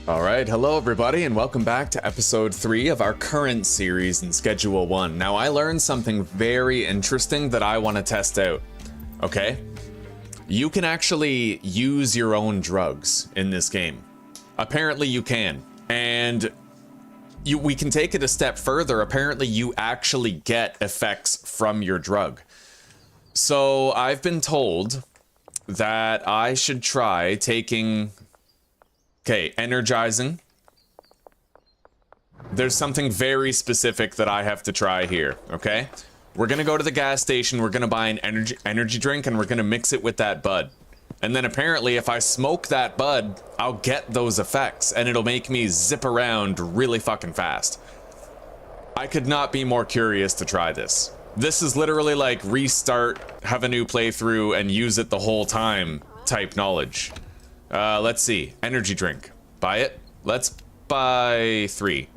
Alright, hello everybody, and welcome back to episode 3 of our current series in Schedule 1. Now, I learned something very interesting that I want to test out, okay? You can actually use your own drugs in this game. Apparently you can, and we can take it a step further. Apparently you actually get effects from your drug. So, I've been told that I should try taking... Okay, energizing. There's something very specific that I have to try here, okay? We're gonna go to the gas station, we're gonna buy an energy drink, and we're gonna mix it with that bud. And then apparently if I smoke that bud, I'll get those effects, and it'll make me zip around really fucking fast. I could not be more curious to try this. This is literally like restart, have a new playthrough, and use it the whole time type knowledge. Let's see. Energy drink. Buy it. Let's buy 3.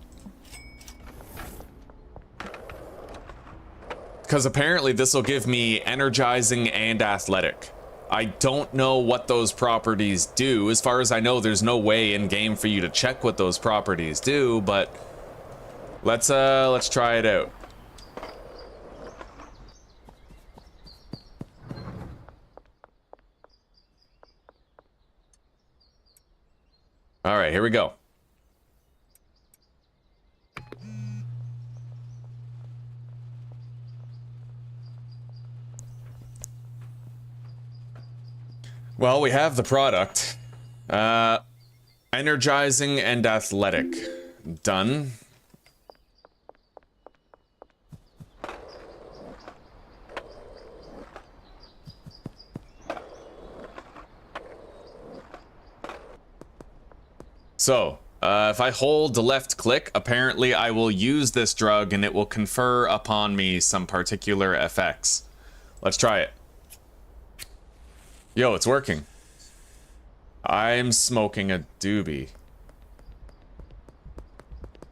Because apparently this will give me energizing and athletic. I don't know what those properties do. As far as I know, there's no way in game for you to check what those properties do, but let's try it out. All right, here we go. Well, we have the product. Energizing and athletic. Done. So, if I hold the left click, apparently I will use this drug and it will confer upon me some particular effects. Let's try it. Yo, it's working. I'm smoking a doobie.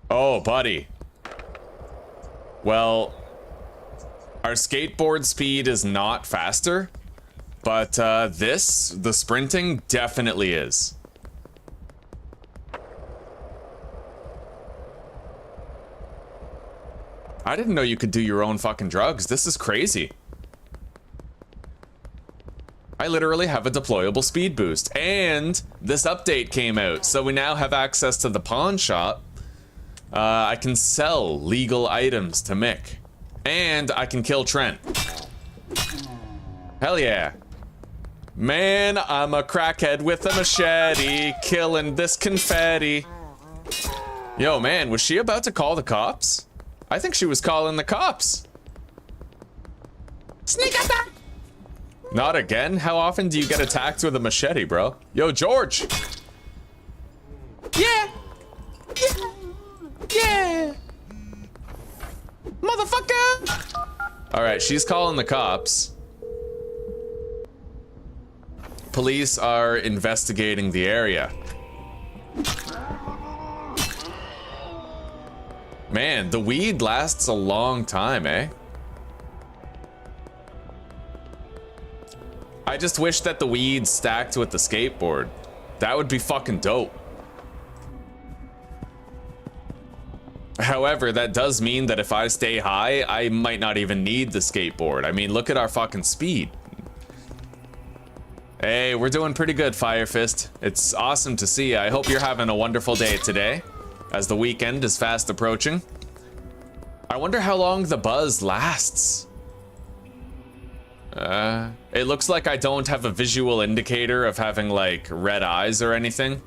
Oh, buddy. Well, our skateboard speed is not faster, but the sprinting, definitely is. I didn't know you could do your own fucking drugs. This is crazy. I literally have a deployable speed boost. And this update came out, so we now have access to the pawn shop. I can sell legal items to Mick. And I can kill Trent. Hell yeah. Man, I'm a crackhead with a machete, killing this confetti. Yo, man, was she about to call the cops? I think she was calling the cops. Sneak attack! Not again? How often do you get attacked with a machete, bro? Yo, George! Yeah! Yeah! Yeah! Motherfucker! Alright, she's calling the cops. Police are investigating the area. Man, the weed lasts a long time, eh? I just wish that the weed stacked with the skateboard. That would be fucking dope. However, that does mean that if I stay high, I might not even need the skateboard. I mean, look at our fucking speed. Hey, we're doing pretty good, Fire Fist. It's awesome to see. I hope you're having a wonderful day today, as the weekend is fast approaching. I wonder how long the buzz lasts. It looks like I don't have a visual indicator of having, like, red eyes or anything.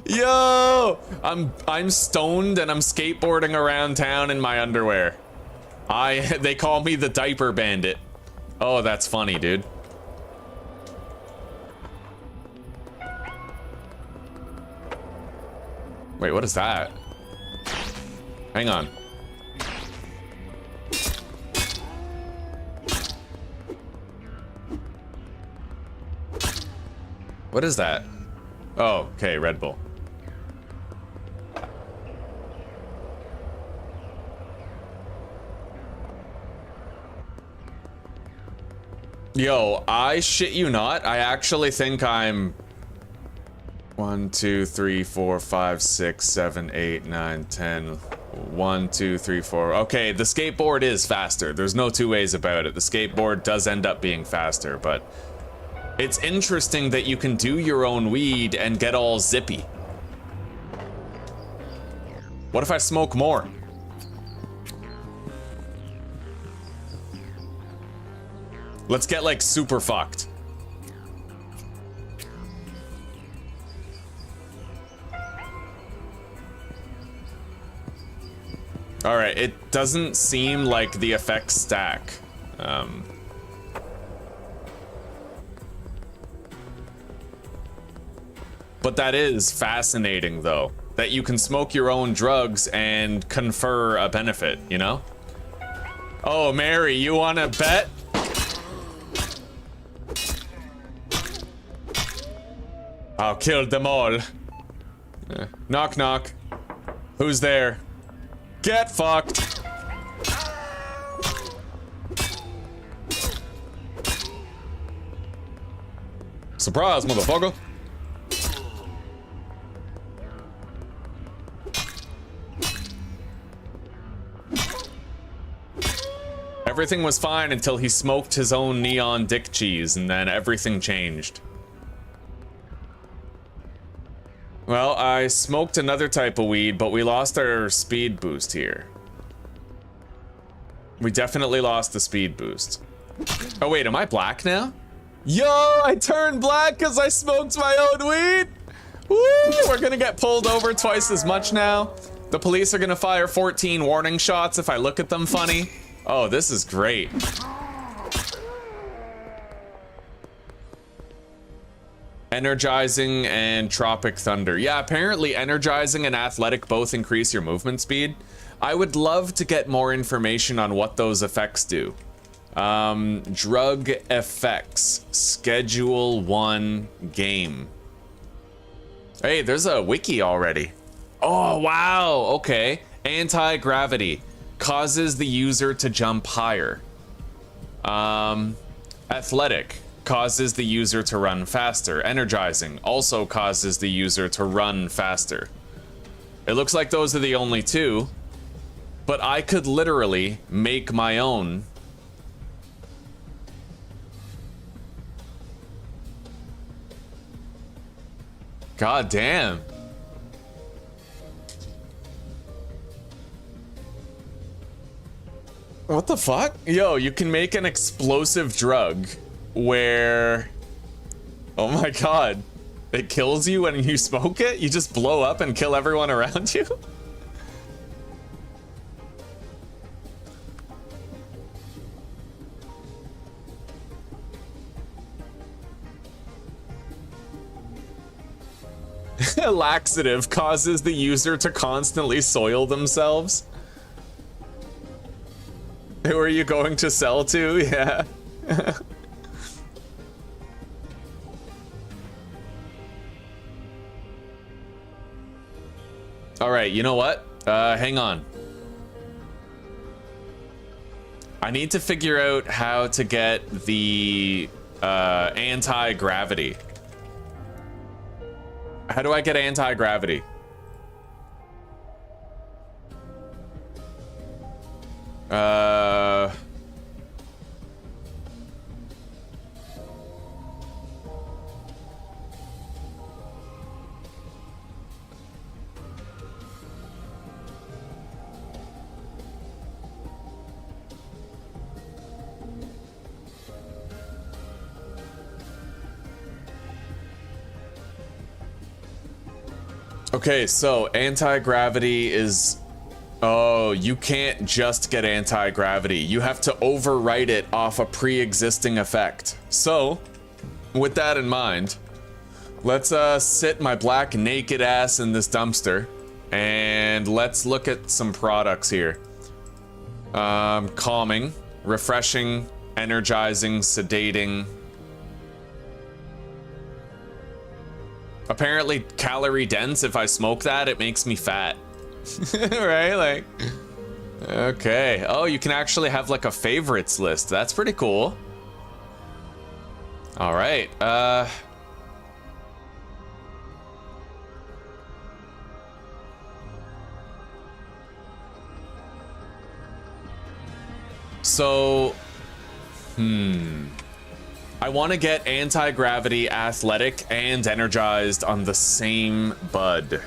Yo! I'm stoned and I'm skateboarding around town in my underwear. They call me the diaper bandit. Oh, that's funny, dude. Wait, what is that? Hang on. What is that? Oh, okay, Red Bull. Yo, I shit you not, I actually think I'm 1, 2, 3, 4, 5, 6, 7, 8, 9, 10. 1, 2, 3, 4. Okay, the skateboard is faster. There's no two ways about it. The skateboard does end up being faster, but it's interesting that you can do your own weed and get all zippy. What if I smoke more? Let's get like super fucked. All right, it doesn't seem like the effects stack. But that is fascinating, though, that you can smoke your own drugs and confer a benefit, you know? Oh, Mary, you wanna bet? I'll kill them all. Knock, knock. Who's there? Get fucked. Surprise, motherfucker. Everything was fine until he smoked his own neon dick cheese, and then everything changed. Well, I smoked another type of weed, but we lost our speed boost here. We definitely lost the speed boost. Oh wait, am I black now? Yo, I turned black because I smoked my own weed! Woo! We're gonna get pulled over twice as much now. The police are gonna fire 14 warning shots if I look at them funny. Oh, this is great. Energizing and Tropic Thunder. Yeah, apparently energizing and athletic both increase your movement speed. I would love to get more information on what those effects do. Drug effects. Schedule 1 game. Hey, there's a wiki already. Oh, wow. Okay. Anti-gravity. Causes the user to jump higher. Athletic. Causes the user to run faster. Energizing also causes the user to run faster. It looks like those are the only two, but I could literally make my own. God damn. What the fuck? Yo, you can make an explosive drug where, oh my god, it kills you when you smoke it? You just blow up and kill everyone around you? Laxative causes the user to constantly soil themselves. Who are you going to sell to? Yeah. All right, you know what? Hang on. I need to figure out how to get the anti-gravity. How do I get anti-gravity? Okay, so anti-gravity is... Oh, you can't just get anti-gravity. You have to overwrite it off a pre-existing effect. So, with that in mind, let's sit my black naked ass in this dumpster and let's look at some products here. Calming, refreshing, energizing, sedating. Apparently calorie dense. If I smoke that, it makes me fat. Right? Like, okay. Oh, you can actually have like a favorites list. That's pretty cool. All right. So, I want to get anti-gravity, athletic, and energized on the same bud.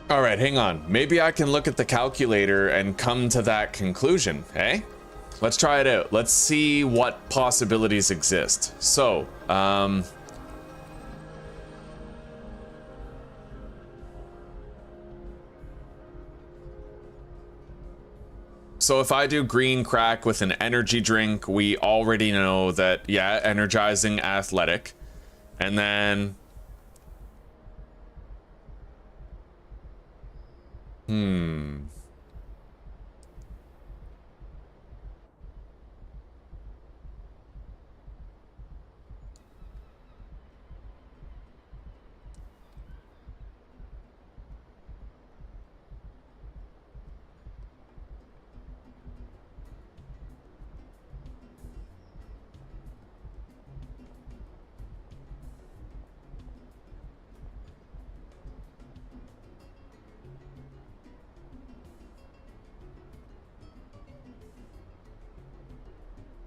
All right, hang on. Maybe I can look at the calculator and come to that conclusion, eh? Let's try it out. Let's see what possibilities exist. So, so if I do green crack with an energy drink, we already know that, yeah, energizing, athletic. And then...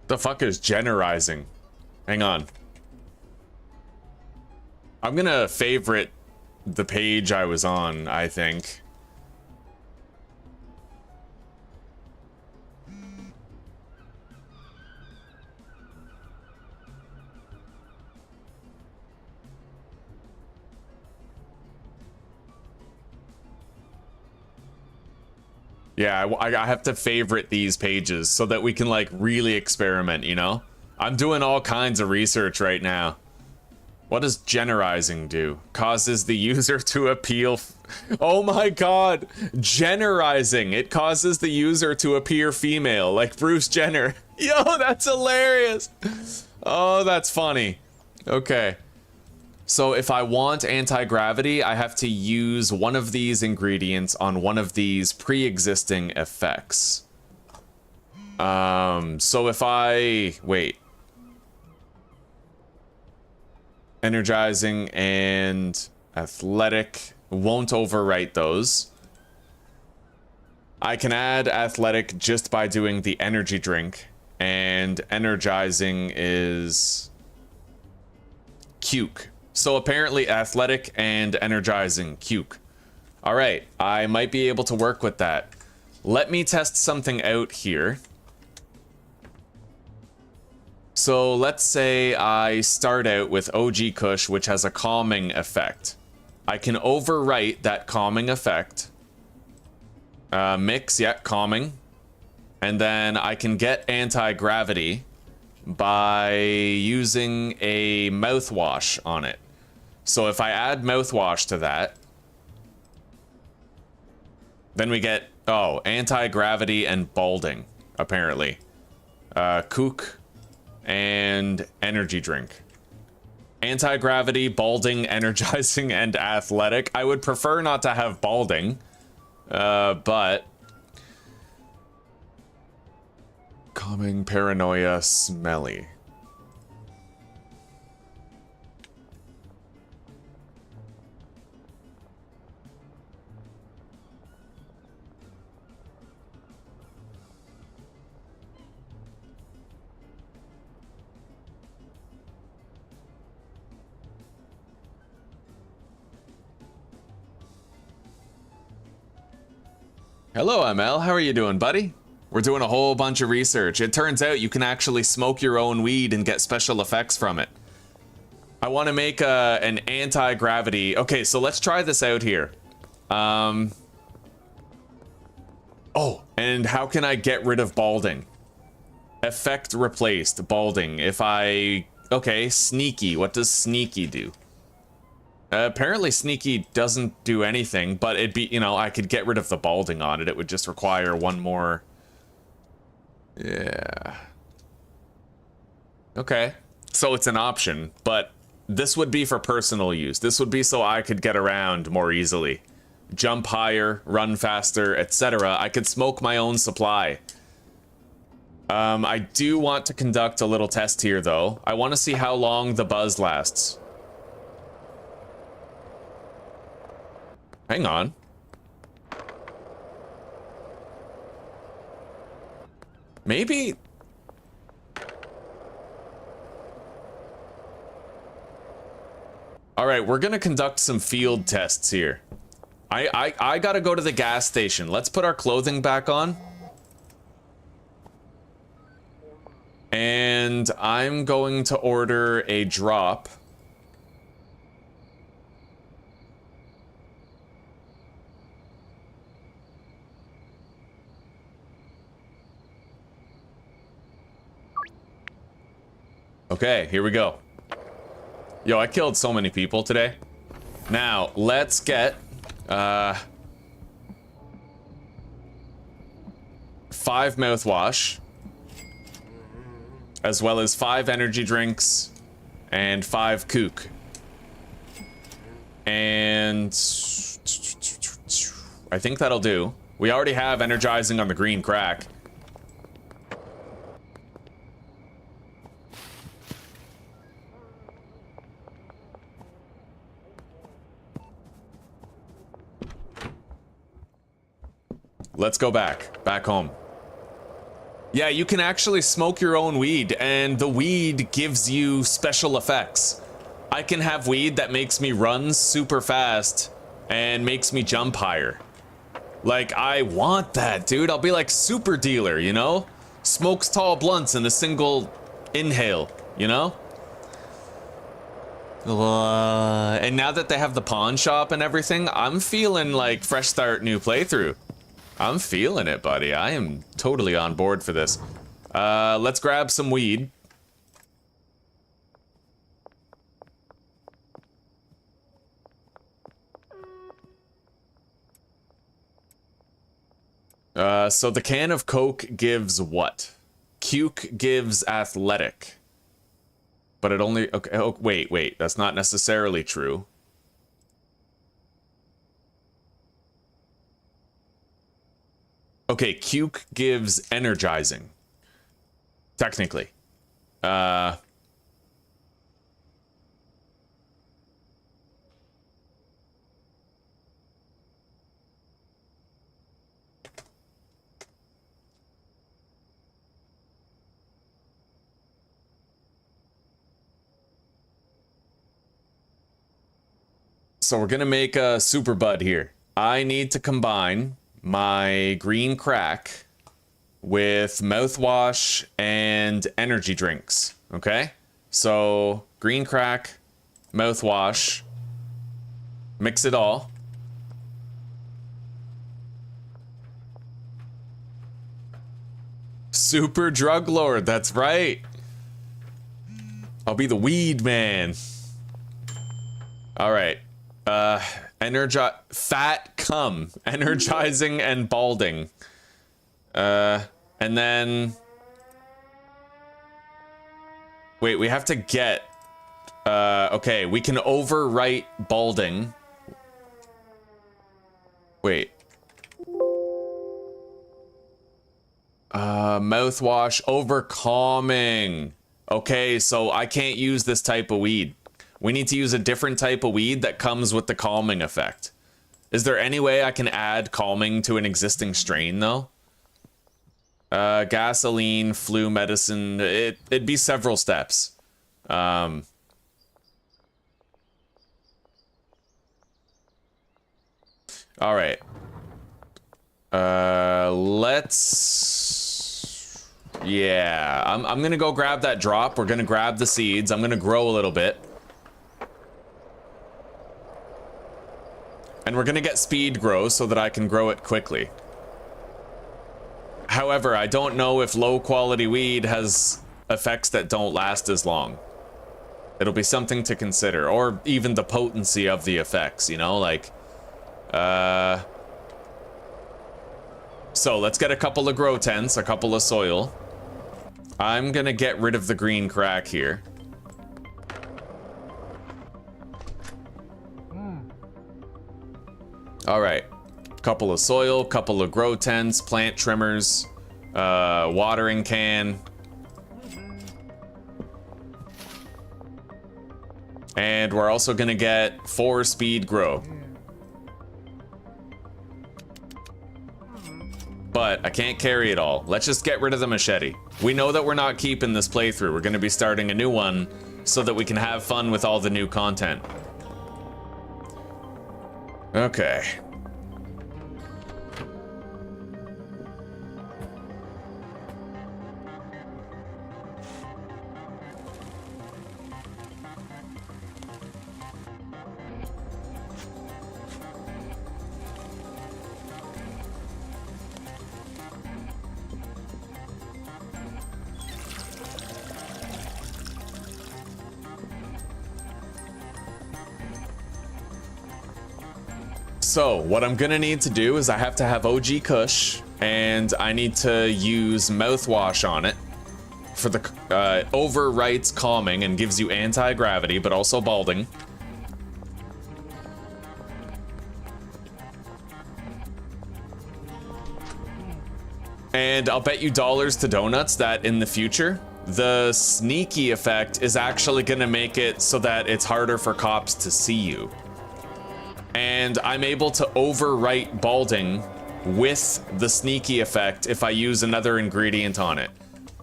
The fuck is generizing? Hang on. I'm gonna favorite the page I was on, I think. Yeah, I have to favorite these pages so that we can, like, really experiment, you know? I'm doing all kinds of research right now. What does generizing do? Causes the user to appeal... Oh my god! Generizing! It causes the user to appear female, like Bruce Jenner. Yo, that's hilarious! Oh, that's funny. Okay. So if I want anti-gravity, I have to use one of these ingredients on one of these pre-existing effects. So if I... Wait. Energizing and athletic won't overwrite those. I can add athletic just by doing the energy drink, and energizing is... Cuke. So apparently athletic and energizing, Cuke. All right, I might be able to work with that. Let me test something out here. So let's say I start out with OG Kush, which has a calming effect. I can overwrite that calming effect. Mix, yeah, calming. And then I can get anti-gravity by using a mouthwash on it. So if I add mouthwash to that, then we get, oh, anti-gravity and balding, apparently. Kook and energy drink. Anti-gravity, balding, energizing, and athletic. I would prefer not to have balding, but... Calming, paranoia, smelly. Hello, ML. How are you doing, buddy? We're doing a whole bunch of research. It turns out you can actually smoke your own weed and get special effects from it. I want to make an anti-gravity... Okay, so let's try this out here. Oh, and how can I get rid of balding? Effect replaced, balding. If I... Okay, sneaky. What does sneaky do? Apparently sneaky doesn't do anything, but it'd be, you know, I could get rid of the balding on it. It would just require one more. Yeah. Okay. So it's an option, but this would be for personal use. This would be so I could get around more easily. Jump higher, run faster, etc. I could smoke my own supply. I do want to conduct a little test here, though. I want to see how long the buzz lasts. Hang on. Maybe... Alright, we're gonna conduct some field tests here. I gotta go to the gas station. Let's put our clothing back on. And I'm going to order a drop. Okay, here we go. Yo, I killed so many people today. Now, let's get 5 mouthwash, as well as 5 energy drinks and 5 kook. And I think that'll do. We already have energizing on the green crack. Let's go back home. Yeah, you can actually smoke your own weed, and the weed gives you special effects. I can have weed that makes me run super fast and makes me jump higher. Like, I want that, dude. I'll be like super dealer, you know? Smokes tall blunts in a single inhale, you know? And now that they have the pawn shop and everything, I'm feeling like fresh start, new playthrough. I'm feeling it, buddy. I am totally on board for this. Let's grab some weed. So the can of Coke gives what? Cuke gives athletic. But it only... Okay, oh, wait. That's not necessarily true. Okay, Cuke gives energizing. Technically. So we're gonna make a super bud here. I need to combine my green crack with mouthwash and energy drinks, okay? So, green crack, mouthwash, mix it all. Super drug lord, that's right. I'll be the weed man. All right. Fat cum, energizing and balding. And then... Wait, we have to get... okay, we can overwrite balding. Wait. Mouthwash over calming. Okay, so I can't use this type of weed. We need to use a different type of weed that comes with the calming effect. Is there any way I can add calming to an existing strain, though? Gasoline, flu medicine, it'd be several steps. All right. Let's... Yeah, I'm gonna go grab that drop. We're gonna grab the seeds. I'm gonna grow a little bit. And we're gonna get speed grow so that I can grow it quickly. However, I don't know if low quality weed has effects that don't last as long. It'll be something to consider, or even the potency of the effects, you know, like, so let's get a couple of grow tents, a couple of soil. I'm gonna get rid of the green crack here. All right, couple of soil, couple of grow tents, plant trimmers, watering can. And we're also gonna get 4 speed grow. But I can't carry it all. Let's just get rid of the machete. We know that we're not keeping this playthrough. We're gonna be starting a new one so that we can have fun with all the new content. Okay. So, what I'm gonna need to do is I have to have OG Kush, and I need to use mouthwash on it for the overwrites calming and gives you anti-gravity, but also balding. And I'll bet you dollars to donuts that in the future, the sneaky effect is actually gonna make it so that it's harder for cops to see you. And I'm able to overwrite balding with the sneaky effect if I use another ingredient on it.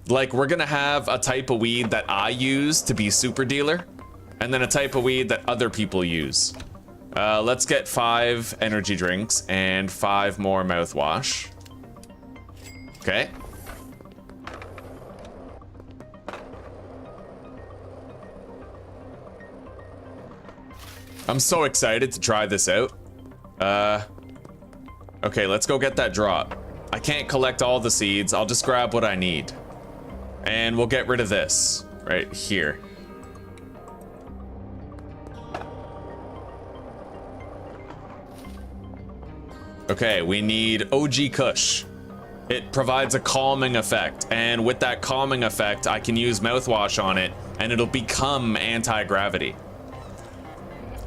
Like, we're gonna have a type of weed that I use to be super dealer, and then a type of weed that other people use. Let's get 5 energy drinks and 5 more mouthwash. Okay. I'm so excited to try this out. Okay, let's go get that drop. I can't collect all the seeds. I'll just grab what I need. And we'll get rid of this right here. Okay, we need OG Kush. It provides a calming effect, and with that calming effect, I can use mouthwash on it, and it'll become anti-gravity,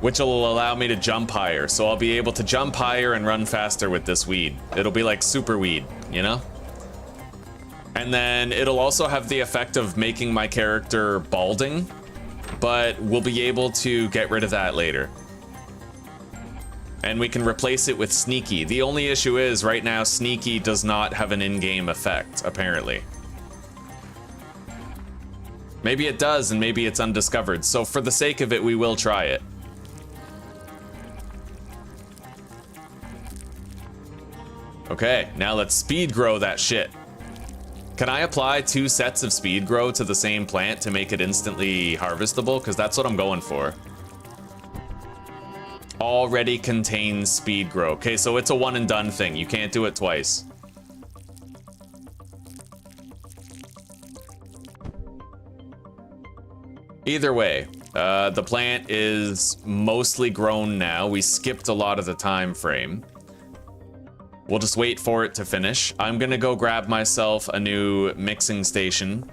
which will allow me to jump higher. So I'll be able to jump higher and run faster with this weed. It'll be like super weed, you know? And then it'll also have the effect of making my character balding, but we'll be able to get rid of that later. And we can replace it with sneaky. The only issue is right now sneaky does not have an in-game effect, apparently. Maybe it does, and maybe it's undiscovered. So for the sake of it, we will try it. Okay, now let's speed grow that shit. Can I apply 2 sets of speed grow to the same plant to make it instantly harvestable? Because that's what I'm going for. Already contains speed grow. Okay, so it's a one and done thing. You can't do it twice. Either way, the plant is mostly grown now. We skipped a lot of the time frame. We'll just wait for it to finish. I'm gonna go grab myself a new mixing station.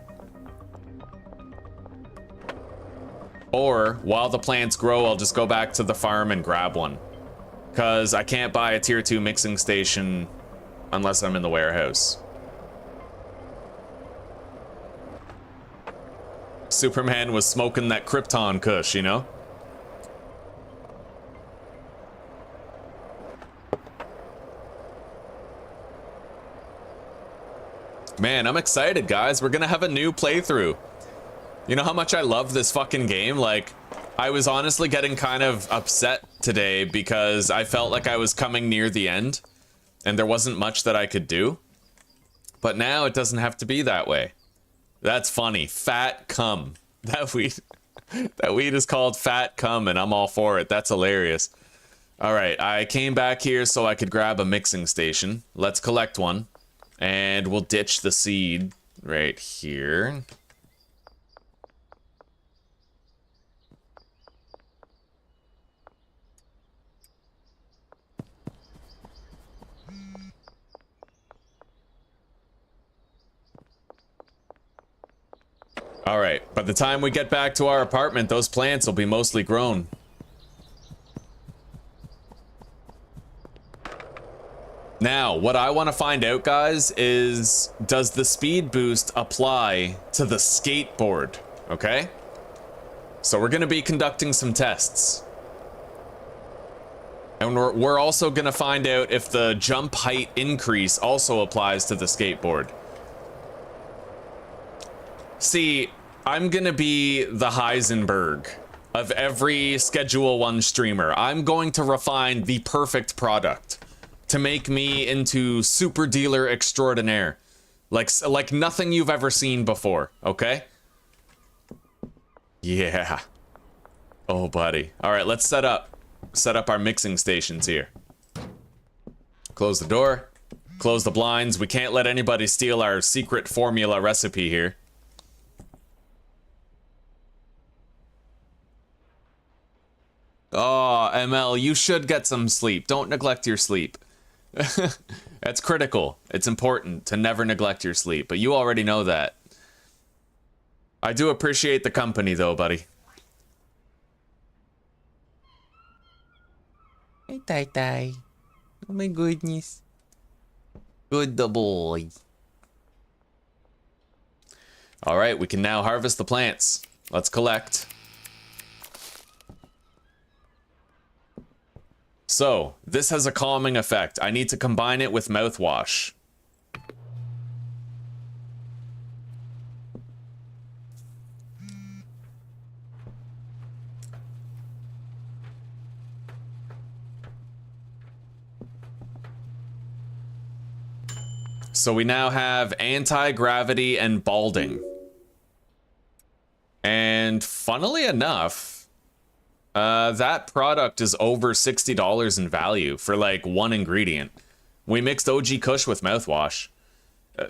Or, while the plants grow, I'll just go back to the farm and grab one. Because I can't buy a tier 2 mixing station unless I'm in the warehouse. Superman was smoking that Krypton kush, you know? Man, I'm excited, guys. We're gonna have a new playthrough. You know how much I love this fucking game? Like, I was honestly getting kind of upset today because I felt like I was coming near the end and there wasn't much that I could do. But now it doesn't have to be that way. That's funny. Fat cum. That weed is called Fat Cum, and I'm all for it. That's hilarious. All right, I came back here so I could grab a mixing station. Let's collect one. And we'll ditch the seed right here. All right, by the time we get back to our apartment, those plants will be mostly grown. Now, what I want to find out, guys, is does the speed boost apply to the skateboard? Okay? So we're going to be conducting some tests. And we're also going to find out if the jump height increase also applies to the skateboard. See, I'm going to be the Heisenberg of every Schedule 1 streamer. I'm going to refine the perfect product to make me into super dealer extraordinaire. Like nothing you've ever seen before, okay? Yeah. Oh, buddy. All right, let's set up our mixing stations here. Close the door. Close the blinds. We can't let anybody steal our secret formula recipe here. Oh, ML, you should get some sleep. Don't neglect your sleep. That's critical. It's important to never neglect your sleep, but you already know that. I do appreciate the company, though, buddy. Hey, Tai. Oh my goodness. Good boy. All right, we can now harvest the plants. Let's collect. So, this has a calming effect. I need to combine it with mouthwash. So we now have anti-gravity and balding. And funnily enough, that product is over $60 in value for like one ingredient. We mixed OG Kush with mouthwash.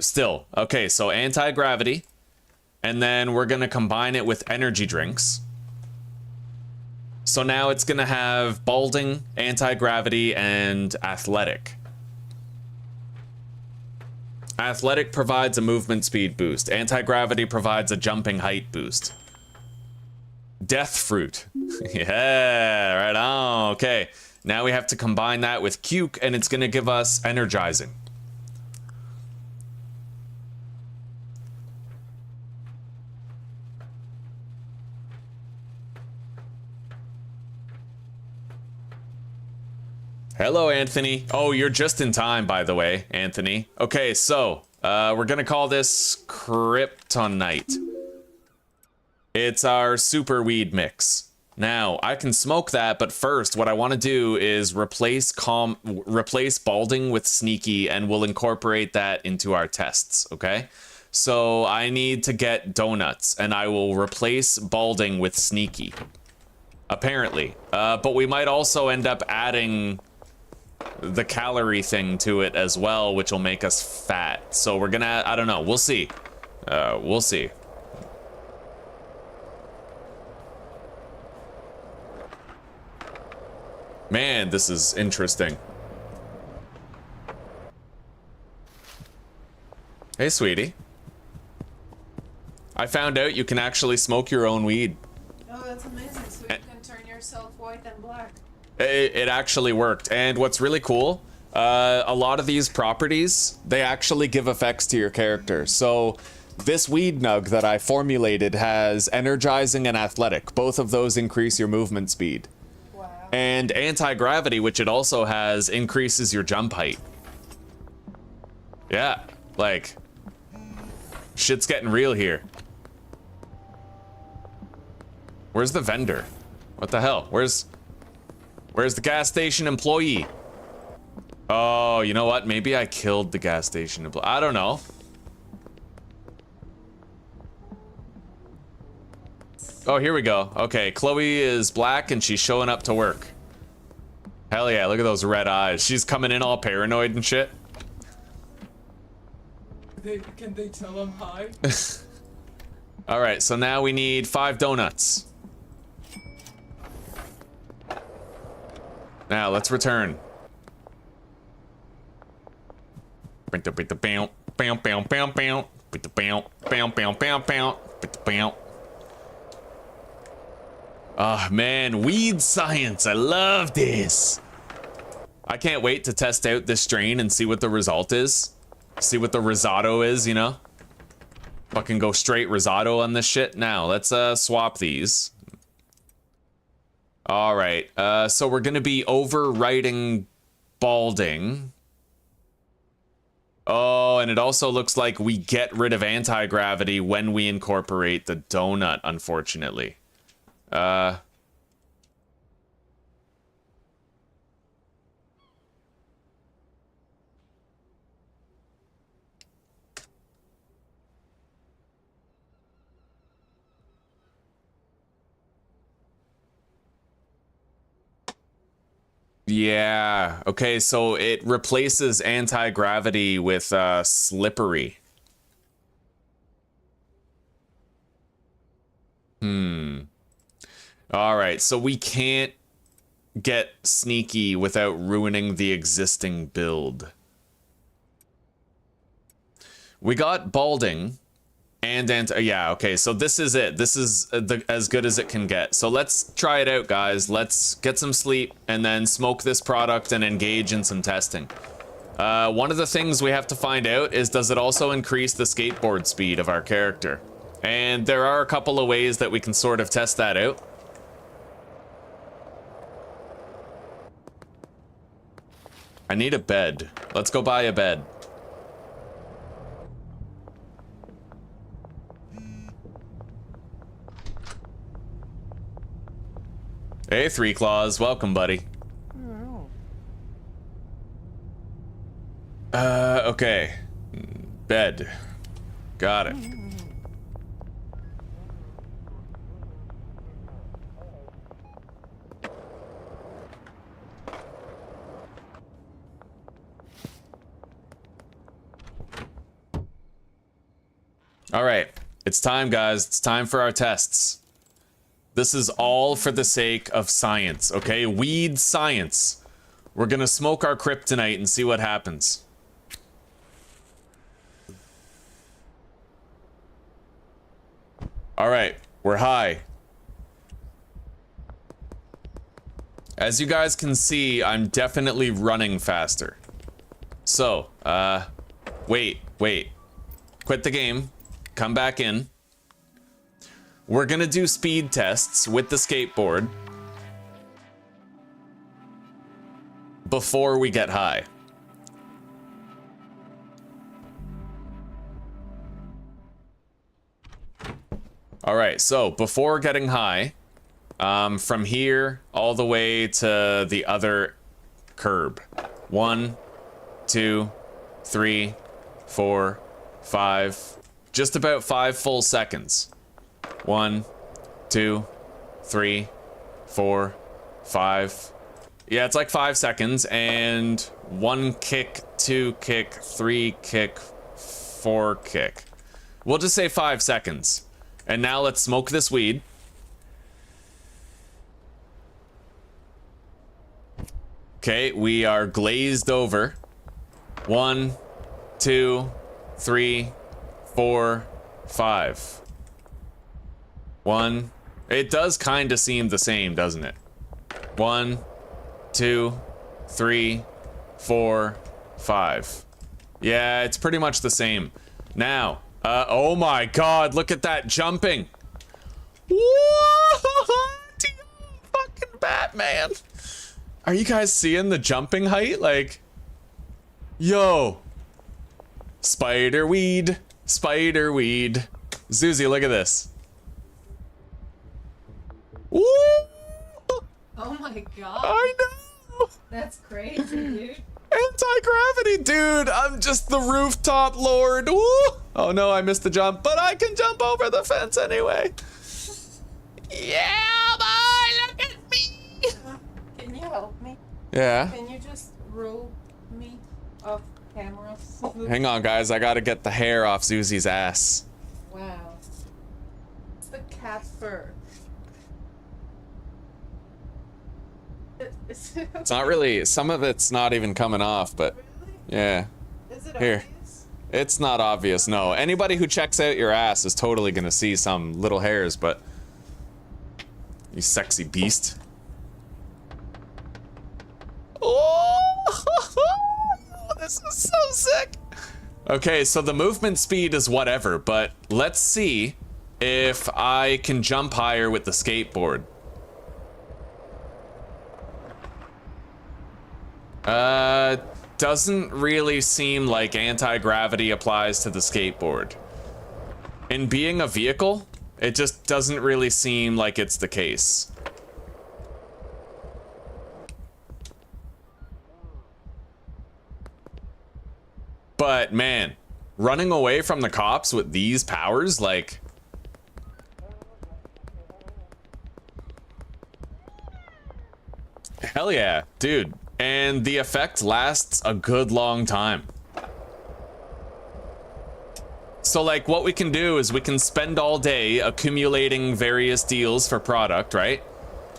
Still, okay, so anti-gravity. And then we're gonna combine it with energy drinks. So now it's gonna have balding, anti-gravity, and athletic. Athletic provides a movement speed boost. Anti-gravity provides a jumping height boost. Death fruit. Yeah, right on. Okay, now we have to combine that with Cuke, and it's gonna give us energizing. Hello, Anthony. Oh, you're just in time, by the way, Anthony. Okay, so we're gonna call this Kryptonite. It's our super weed mix. Now, I can smoke that, but first, what I want to do is replace balding with sneaky, and we'll incorporate that into our tests, okay? So I need to get donuts, and I will replace balding with sneaky. Apparently. But we might also end up adding the calorie thing to it as well, which will make us fat. So we're gonna, I don't know, we'll see. We'll see. Man, this is interesting. Hey, sweetie. I found out you can actually smoke your own weed. Oh, that's amazing. So you can turn yourself white and black. It actually worked. And what's really cool, a lot of these properties, they actually give effects to your character. So this weed nug that I formulated has energizing and athletic. Both of those increase your movement speed. Wow. And anti-gravity, which it also has, increases your jump height. Yeah, like, shit's getting real here. Where's the vendor? What the hell? Where's the gas station employee? Oh, you know what? Maybe I killed the gas station employee. I don't know. Oh, here we go. Okay, Chloe is black and she's showing up to work. Hell yeah, look at those red eyes. She's coming in all paranoid and shit. Can they tell I'm high? All right, so now we need 5 donuts. Now, let's return. Oh man, weed science. I love this. I can't wait to test out this strain and see what the result is. See what the risotto is, you know? Fucking go straight risotto on this shit. Now, let's swap these. All right, so we're gonna be overwriting balding. Oh, and it also looks like we get rid of anti-gravity when we incorporate the donut, unfortunately. Yeah, okay, so it replaces anti-gravity with slippery. Alright, so we can't get sneaky without ruining the existing build. We got balding and yeah, okay, so this is it. This is as good as it can get. So let's try it out, guys. Let's get some sleep and then smoke this product and engage in some testing. One of the things we have to find out is, does it also increase the skateboard speed of our character? And there are a couple of ways that we can sort of test that out. I need a bed. Let's go buy a bed. Hey, Three Claws. Welcome, buddy. Okay. Bed. Got it. All right. It's time, guys. It's time for our tests. This is all for the sake of science, okay? Weed science. We're gonna smoke our kryptonite and see what happens. All right, we're high. As you guys can see, I'm definitely running faster. So, wait. Quit the game. Come back in. We're gonna do speed tests with the skateboard before we get high. All right, so before getting high, from here all the way to the other curb. 1, 2, 3, 4, 5, just about 5 full seconds. 1, 2, 3, 4, 5. Yeah, it's like 5 seconds, and 1 kick, 2 kick, 3 kick, 4 kick. We'll just say 5 seconds. And now let's smoke this weed. Okay, we are glazed over. 1, 2, 3, 4, 5. 1. It does kind of seem the same, doesn't it? 1, 2, 3, 4, 5. Yeah, it's pretty much the same. Now, oh my god, look at that jumping. What? Fucking Batman. Are you guys seeing the jumping height? Like, yo. Spider weed. Spider weed. Zuzi, look at this. Woo! Oh my god. I know. That's crazy, dude. Anti-gravity, dude. I'm just the rooftop lord. Woo! Oh no, I missed the jump, but I can jump over the fence anyway. Yeah, boy, look at me. Can you help me? Yeah. Can you just roll me off camera? Hang on, guys. I gotta get the hair off Zuzi's ass. Wow. It's the cat fur. It's not really, some of it's not even coming off, but Really? yeah. Is it Here. obvious? It's not obvious, no. Anybody who checks out your ass is totally gonna see some little hairs, but... You sexy beast. Oh, this is so sick. Okay, so the movement speed is whatever, but let's see if I can jump higher with the skateboard. Doesn't really seem like anti-gravity applies to the skateboard. In being a vehicle, it just doesn't really seem like it's the case. But man, running away from the cops with these powers, like... Hell yeah, dude. And the effect lasts a good long time. So like what we can do is we can spend all day accumulating various deals for product, right?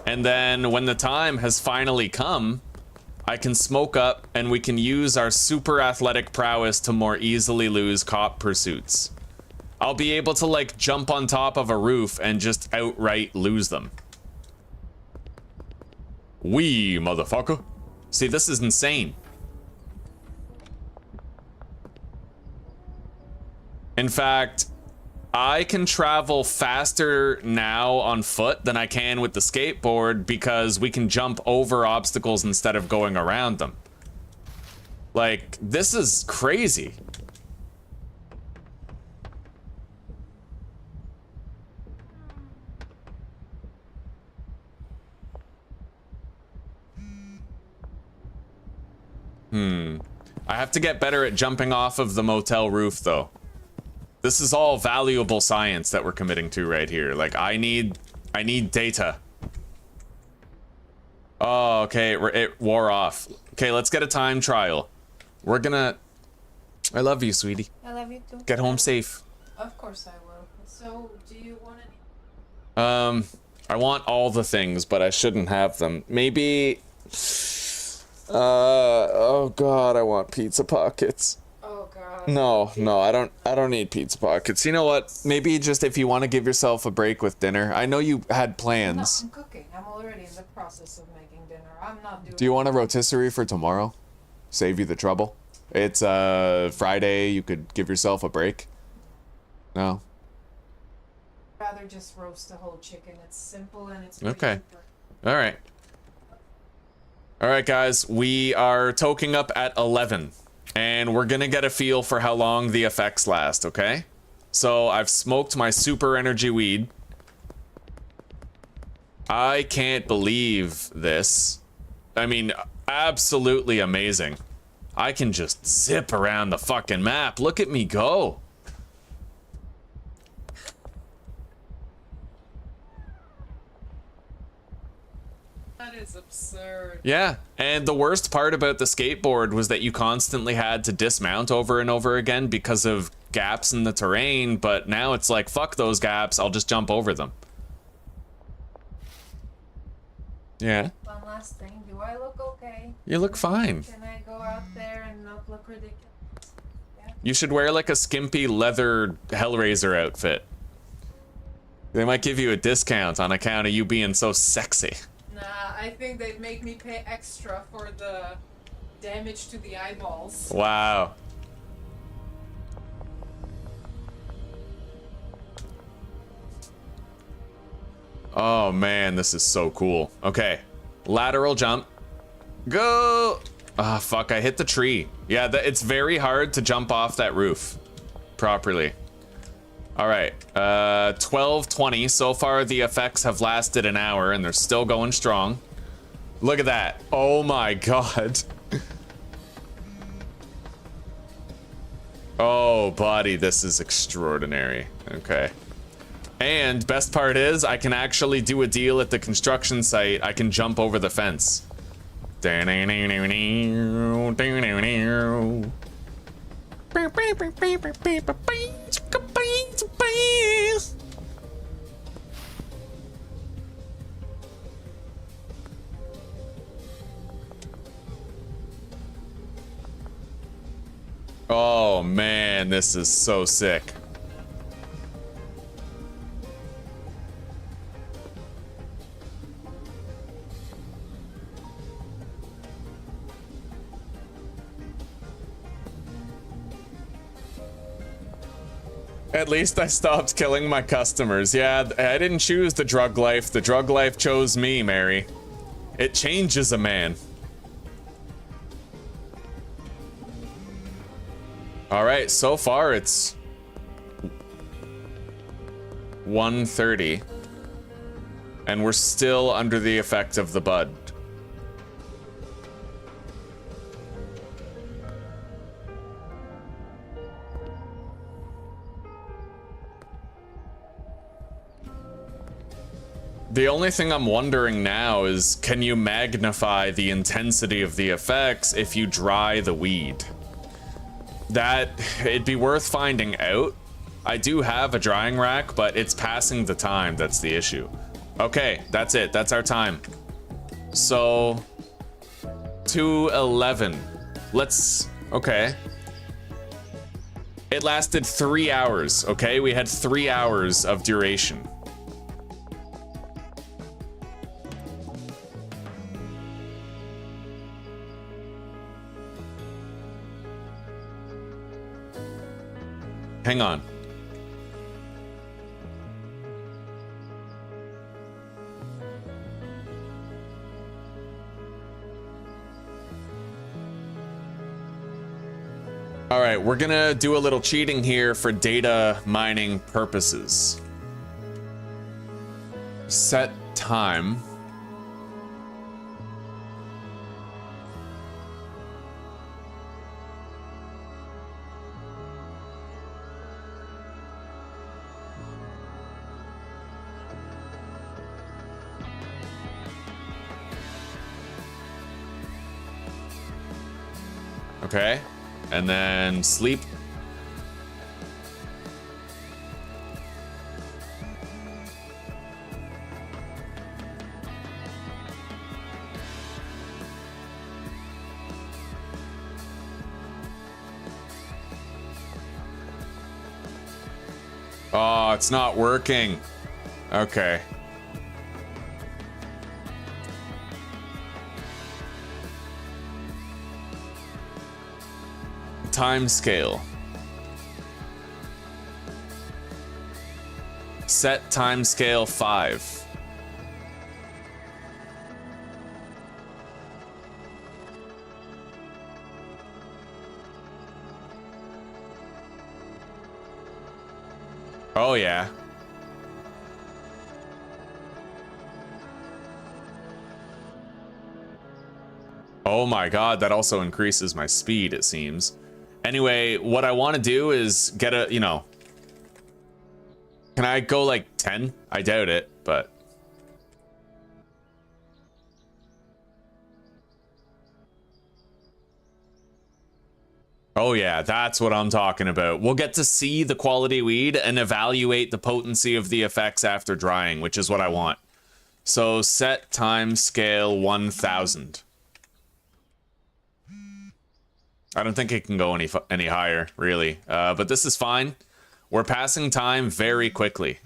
And then when the time has finally come, I can smoke up and we can use our super athletic prowess to more easily lose cop pursuits. I'll be able to like jump on top of a roof and just outright lose them. Wee, motherfucker. See, this is insane. In fact, I can travel faster now on foot than I can with the skateboard because we can jump over obstacles instead of going around them. Like, this is crazy. I have to get better at jumping off of the motel roof, though. This is all valuable science that we're committing to right here. Like, I need data. Oh, okay, it wore off. Okay, let's get a time trial. We're gonna... I love you, sweetie. I love you too. Get home safe. Of course I will. So, do you want any? I want all the things, but I shouldn't have them. Maybe... oh god, I want pizza pockets. Oh god. No, I don't need pizza pockets. You know what? Maybe just if you want to give yourself a break with dinner. I know you had plans. No, I'm cooking. I'm already in the process of making dinner. I'm not doing... Do you want a rotisserie for tomorrow? Save you the trouble. It's Friday, you could give yourself a break. No? I'd rather just roast the whole chicken. It's simple and it's Okay. Alright. Alright guys, we are toking up at 11. And we're gonna get a feel for how long the effects last, okay? So I've smoked my super energy weed. I can't believe this. I mean, absolutely amazing. I can just zip around the fucking map. Look at me go. That is absurd. Yeah, and the worst part about the skateboard was that you constantly had to dismount over and over again because of gaps in the terrain, but now it's like, fuck those gaps, I'll just jump over them. Yeah. One last thing. Do I look okay? You look fine. Can I go out there and not look ridiculous? Yeah. You should wear like a skimpy leather Hellraiser outfit. They might give you a discount on account of you being so sexy. Nah, I think they'd make me pay extra for the damage to the eyeballs. Wow. Oh man, this is so cool. Okay, lateral jump. Go! Ah, fuck, I hit the tree. Yeah, it's very hard to jump off that roof properly. All right, 12:20. So far, the effects have lasted an hour and they're still going strong. Look at that. Oh my god. Oh, buddy, this is extraordinary. Okay. And best part is, I can actually do a deal at the construction site. I can jump over the fence. Oh man, this is so sick. At least I stopped killing my customers. Yeah, I didn't choose the drug life. The drug life chose me, Mary. It changes a man. All right, so far it's 1:30, and we're still under the effect of the bud. The only thing I'm wondering now is, can you magnify the intensity of the effects if you dry the weed? That, it'd be worth finding out. I do have a drying rack, but it's passing the time that's the issue. Okay, that's it. That's our time. So, 2:11. Let's, okay. It lasted 3 hours, okay? We had 3 hours of duration. Hang on. All right, we're gonna do a little cheating here for data mining purposes. Set time. Okay, and then sleep. Oh, it's not working. Okay. Time scale. Set time scale 5. Oh yeah. Oh my god, that also increases my speed, it seems. Anyway, what I want to do is get a, you know, can I go like 10? I doubt it, but. Oh yeah, that's what I'm talking about. We'll get to see the quality weed and evaluate the potency of the effects after drying, which is what I want. So set time scale 1000. I don't think it can go any higher, really. But this is fine. We're passing time very quickly.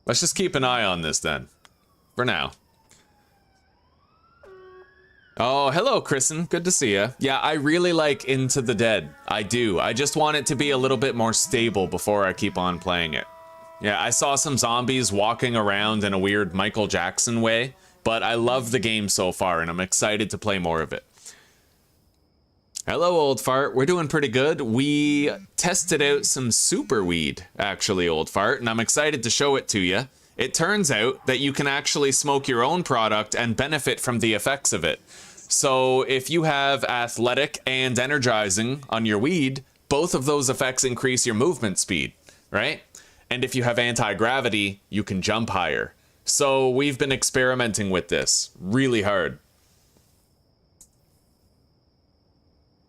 Let's just keep an eye on this then, for now. Oh, hello, Kristen. Good to see you. Yeah, I really like Into the Dead. I do. I just want it to be a little bit more stable before I keep on playing it. Yeah, I saw some zombies walking around in a weird Michael Jackson way, but I love the game so far, and I'm excited to play more of it. Hello, Old Fart. We're doing pretty good. We tested out some super weed, actually, Old Fart, and I'm excited to show it to you. It turns out that you can actually smoke your own product and benefit from the effects of it. So if you have athletic and energizing on your weed, both of those effects increase your movement speed, right? And if you have anti-gravity, you can jump higher. So we've been experimenting with this really hard.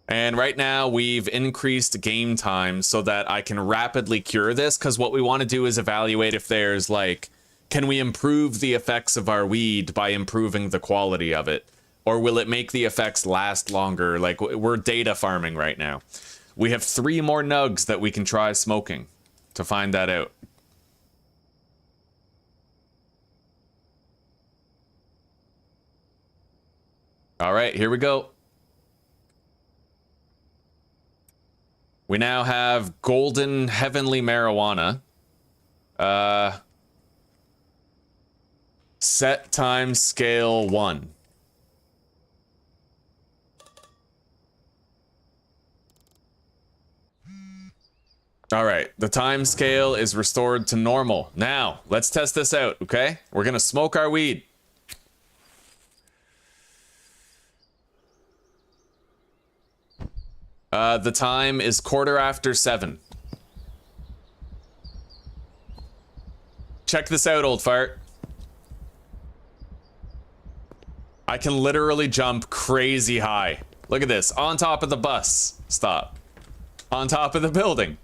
And right now we've increased game time so that I can rapidly cure this, because what we want to do is evaluate if there's like can we improve the effects of our weed by improving the quality of it? Or will it make the effects last longer? Like, we're data farming right now. We have 3 more nugs that we can try smoking to find that out. All right, here we go. We now have golden heavenly marijuana. Set time scale 1. All right, the time scale is restored to normal. Now, let's test this out, okay? We're gonna smoke our weed. The time is 7:15. Check this out, old fart. I can literally jump crazy high. Look at this. On top of the bus. Stop. On top of the building.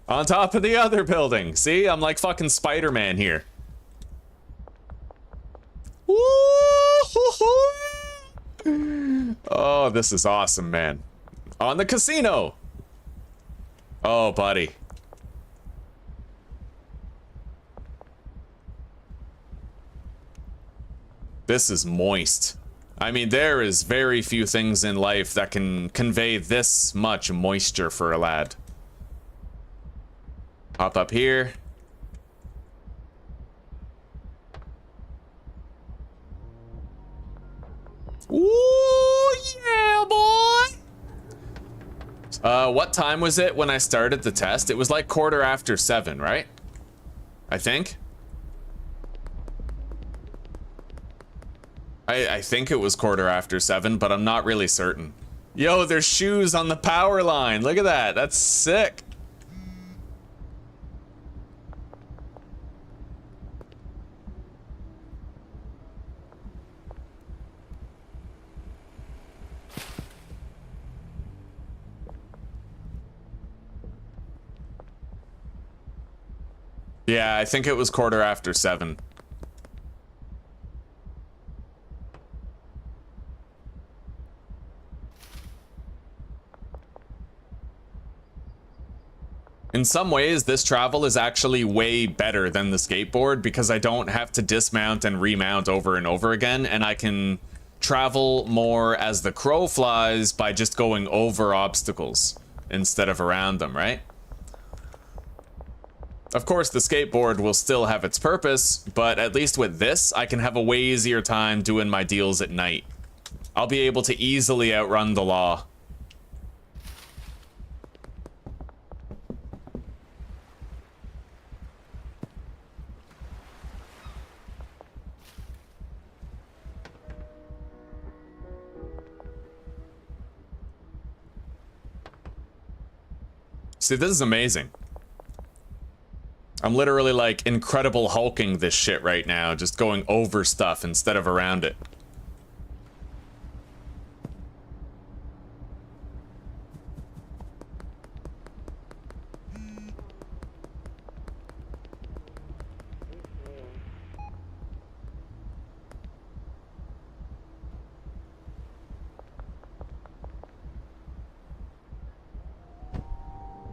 On top of the other building. See? I'm like fucking Spider-Man here. Oh, this is awesome, man. On the casino. Oh, buddy. This is moist. I mean, there is very few things in life that can convey this much moisture for a lad. Hop up here. Ooh, yeah, boy! What time was it when I started the test? It was like 7:15, right? I think. I think it was 7:15, but I'm not really certain. Yo, there's shoes on the power line. Look at that. That's sick. Yeah, I think it was 7:15. In some ways, this travel is actually way better than the skateboard because I don't have to dismount and remount over and over again, and I can travel more as the crow flies by just going over obstacles instead of around them, right? Of course, the skateboard will still have its purpose, but at least with this, I can have a way easier time doing my deals at night. I'll be able to easily outrun the law. See, this is amazing. I'm literally like Incredible Hulking this shit right now, just going over stuff instead of around it.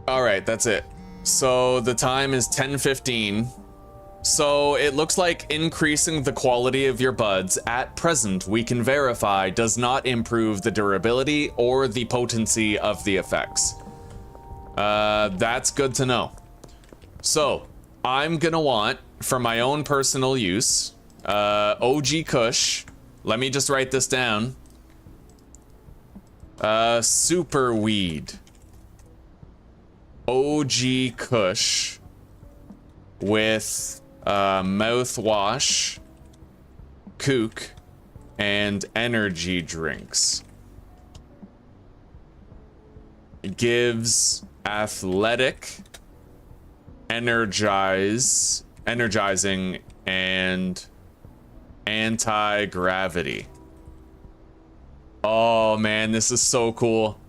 All right, that's it. So the time is 10:15. So it looks like increasing the quality of your buds at present, we can verify, does not improve the durability or the potency of the effects. That's good to know. So I'm gonna want, for my own personal use, OG Kush. Let me just write this down. Super weed. OG Kush with mouthwash, kook, and energy drinks. It gives athletic, energizing, and anti-gravity. Oh man, this is so cool.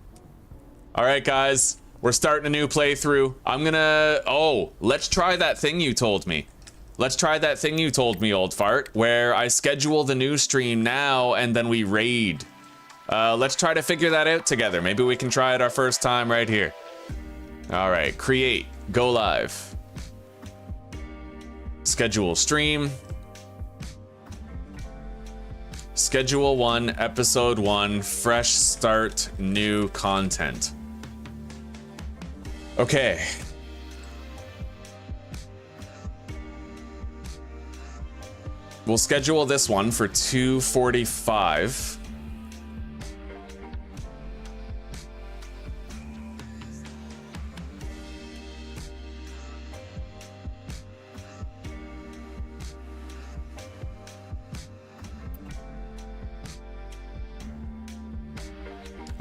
All right, guys. We're starting a new playthrough. I'm gonna... Oh, let's try that thing you told me. Let's try that thing you told me, old fart, where I schedule the new stream now and then we raid. Let's try to figure that out together. Maybe we can try it our first time right here. All right, create, go live. Schedule stream. Schedule 1, episode 1, fresh start, new content. Okay. We'll schedule this one for 2:45.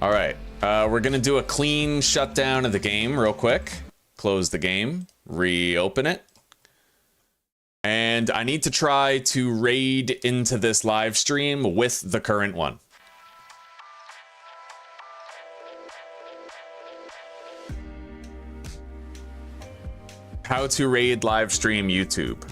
All right, we're gonna do a clean shutdown of the game real quick. Close the game, reopen it. And I need to try to raid into this live stream with the current one. How to raid live stream YouTube.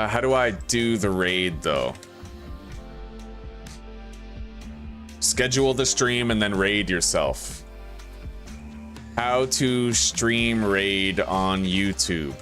How do I do the raid though? Schedule the stream and then raid yourself. How to stream raid on YouTube.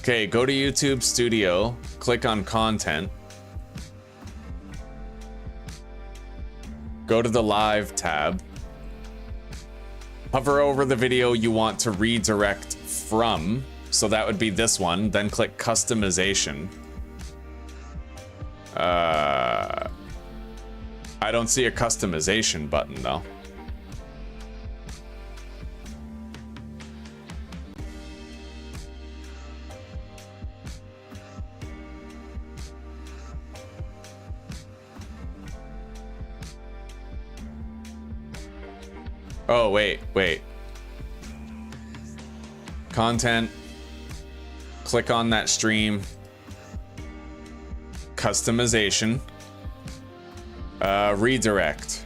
Okay, go to YouTube Studio, click on Content. Go to the Live tab. Hover over the video you want to redirect from. So that would be this one. Then click Customization. I don't see a customization button though. Oh, wait. Content. Click on that stream. Customization. Redirect.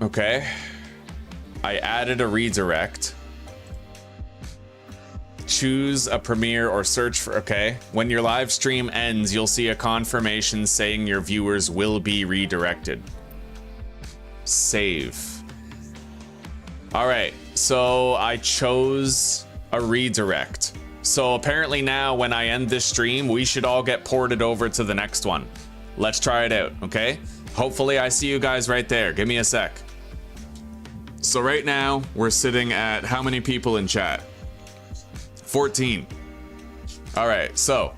Okay. I added a redirect. Choose a premiere or search for, okay. When your live stream ends, you'll see a confirmation saying your viewers will be redirected. Save. All right, so I chose a redirect. So apparently now when I end this stream, we should all get ported over to the next one. Let's try it out, okay? Hopefully I see you guys right there. Give me a sec. So right now we're sitting at how many people in chat? 14. All right, so